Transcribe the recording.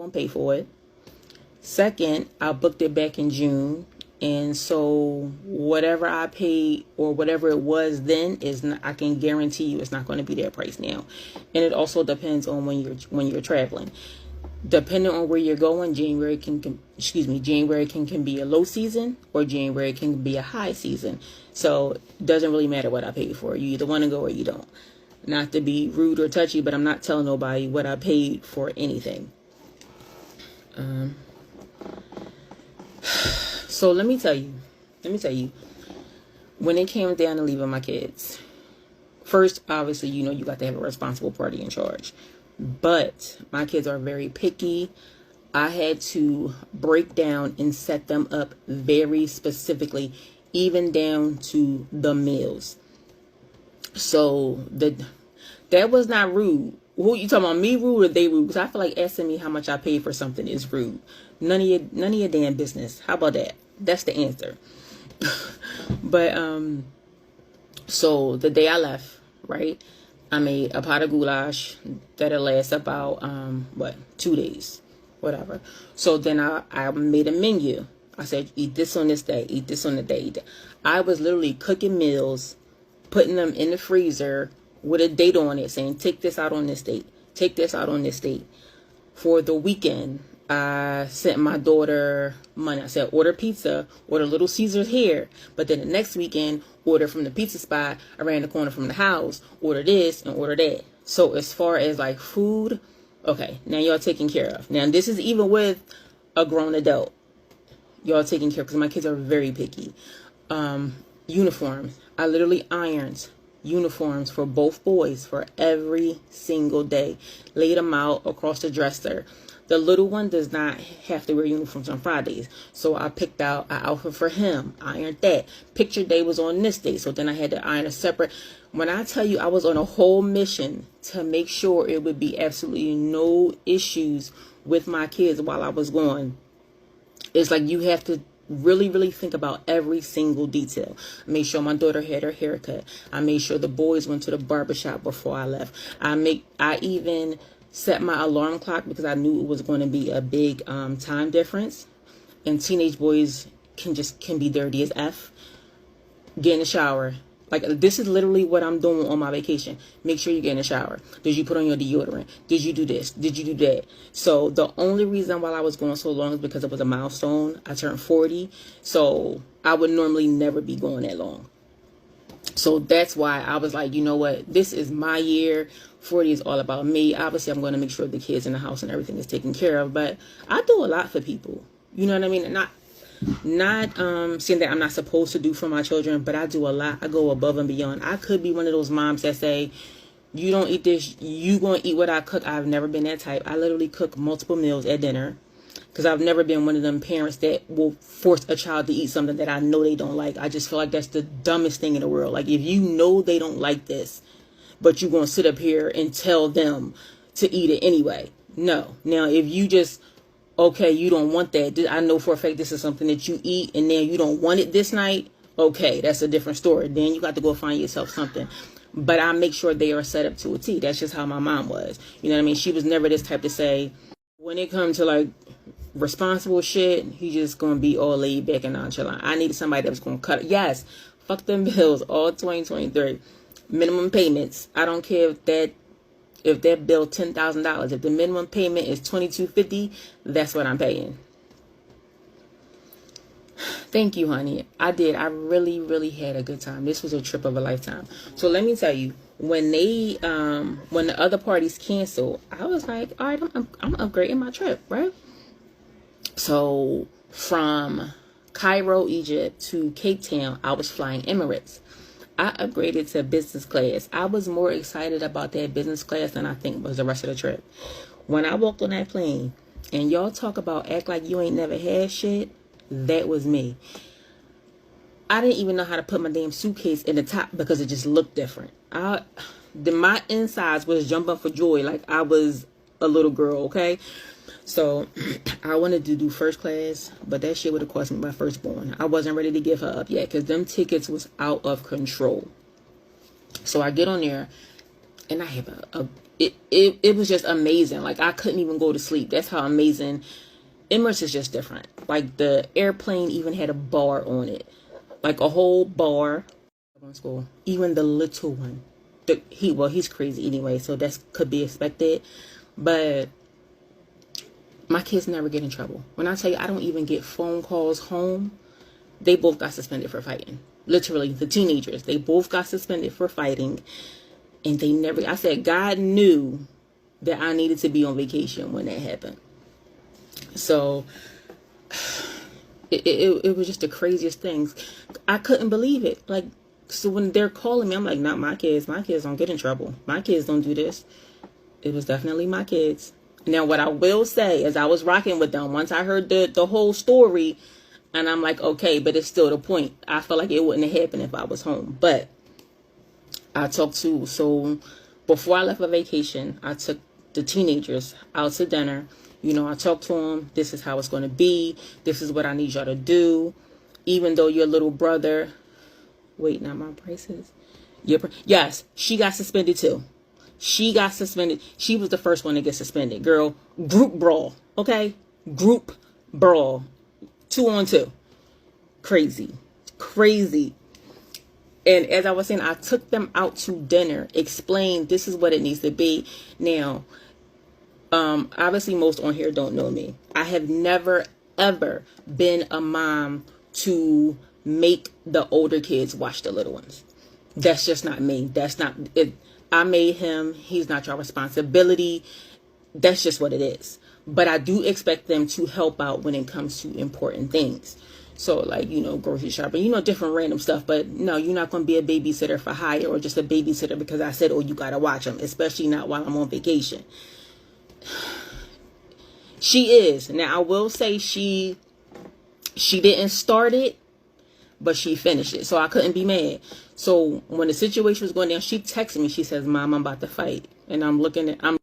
won't pay for it. Second, I booked it back in June. And so whatever I paid or whatever it was then is not, I can guarantee you it's not going to be that price now. And it also depends on when you're traveling. Depending on where you're going, January can be a low season or January can be a high season. So it doesn't really matter what I paid for. You either want to go or you don't. Not to be rude or touchy, but I'm not telling nobody what I paid for anything. So let me tell you, when it came down to leaving my kids, first, obviously, you got to have a responsible party in charge. But my kids are very picky. I had to break down and set them up very specifically, even down to the meals. So that was not rude. Who you talking about, me rude or they rude? Because I feel like asking me how much I paid for something is rude. None of your damn business. How about that? That's the answer. But so the day I left, right, I made a pot of goulash that'll last about 2 days, whatever. So then I made a menu. I said, eat this on this day, eat this on the day. I was literally cooking meals, putting them in the freezer with a date on it, saying, take this out on this date, take this out on this date. For the weekend, I sent my daughter money. I said, order pizza, order Little Caesars here. But then the next weekend, order from the pizza spot around the corner from the house, order this and order that. So as far as like food, okay, now y'all taken care of. Now this is even with a grown adult. Y'all taking care of, because my kids are very picky. Uniforms. I literally ironed uniforms for both boys for every single day. Laid them out across the dresser. The little one does not have to wear uniforms on Fridays. So I picked out an outfit for him. Ironed that. Picture day was on this day. So then I had to iron a separate. When I tell you I was on a whole mission to make sure it would be absolutely no issues with my kids while I was gone. It's like you have to really, really think about every single detail. I made sure my daughter had her haircut. I made sure the boys went to the barbershop before I left. I even set my alarm clock because I knew it was going to be a big time difference. And teenage boys can be dirty as F. Get in the shower. Like, this is literally what I'm doing on my vacation. Make sure you get in the shower. Did you put on your deodorant? Did you do this? Did you do that? So the only reason why I was going so long is because it was a milestone. I turned 40. So I would normally never be going that long. So that's why I was like, you know what? This is my year. 40 is all about me. Obviously, I'm going to make sure the kids in the house and everything is taken care of. But I do a lot for people. You know what I mean? And not saying that I'm not supposed to do for my children, but I do a lot. I go above and beyond. I could be one of those moms that say, you don't eat this, you gonna eat what I cook. I've never been that type. I literally cook multiple meals at dinner, because I've never been one of them parents that will force a child to eat something that I know they don't like. I just feel like that's the dumbest thing in the world. Like, if you know they don't like this, but you're gonna sit up here and tell them to eat it anyway. No. Now, if you just, okay, you don't want that. I know for a fact this is something that you eat and then you don't want it this night. Okay, that's a different story. Then you got to go find yourself something. But I make sure they are set up to a T. That's just how my mom was. You know what I mean? She was never this type to say, when it comes to like responsible shit, he just going to be all laid back and nonchalant. I needed somebody that was going to cut it. Yes, fuck them bills, all 2023. Minimum payments. I don't care if that bill $10,000, if the minimum payment is $2,250, that's what I'm paying. Thank you, honey. I did. I really, really had a good time. This was a trip of a lifetime. So let me tell you, when the other parties canceled, I was like, all right, I'm upgrading my trip, right? So from Cairo, Egypt to Cape Town, I was flying Emirates. I upgraded to business class. I was more excited about that business class than I think was the rest of the trip. When I walked on that plane, and y'all talk about act like you ain't never had shit, that was me. I didn't even know how to put my damn suitcase in the top because it just looked different. My insides was jumping for joy like I was a little girl, okay? So I wanted to do first class, but that shit would have cost me my firstborn. I wasn't ready to give her up yet because them tickets was out of control. So I get on there. and I have it was just amazing. Like, I couldn't even go to sleep. That's how amazing. Emirates is just different. Like, the airplane even had a bar on it, like a whole bar on school. Even the little one, he's crazy anyway, so that could be expected. But my kids never get in trouble. When I tell you I don't even get phone calls home, they both got suspended for fighting. Literally, the teenagers, they both got suspended for fighting. And they never, I said, God knew that I needed to be on vacation when that happened. So it was just the craziest things. I couldn't believe it. Like, so when they're calling me, I'm like, not my kids. My kids don't get in trouble. My kids don't do this. It was definitely my kids. Now, what I will say is I was rocking with them once I heard the whole story, and I'm like, okay, but it's still the point. I felt like it wouldn't have happened if I was home. But I talked to, so before I left for vacation, I took the teenagers out to dinner. You know, I talked to them. This is how it's going to be. This is what I need y'all to do. Even though your little brother, wait, not my braces. Yes, she got suspended too. She got suspended. She was the first one to get suspended. Girl, group brawl. Okay? Group brawl. 2-on-2. Crazy. Crazy. And as I was saying, I took them out to dinner, explained this is what it needs to be. Now, obviously most on here don't know me. I have never, ever been a mom to make the older kids watch the little ones. That's just not me. That's not it. I made him. He's not your responsibility. That's just what it is. But I do expect them to help out when it comes to important things. So, like, you know, grocery shopping, you know, different random stuff. But no, you're not going to be a babysitter for hire or just a babysitter because I said, oh, you got to watch them, especially not while I'm on vacation. She is. Now, I will say she didn't start it, but she finished it. So I couldn't be mad. So when the situation was going down, she texted me. She says, Mom, I'm about to fight. And I'm looking at,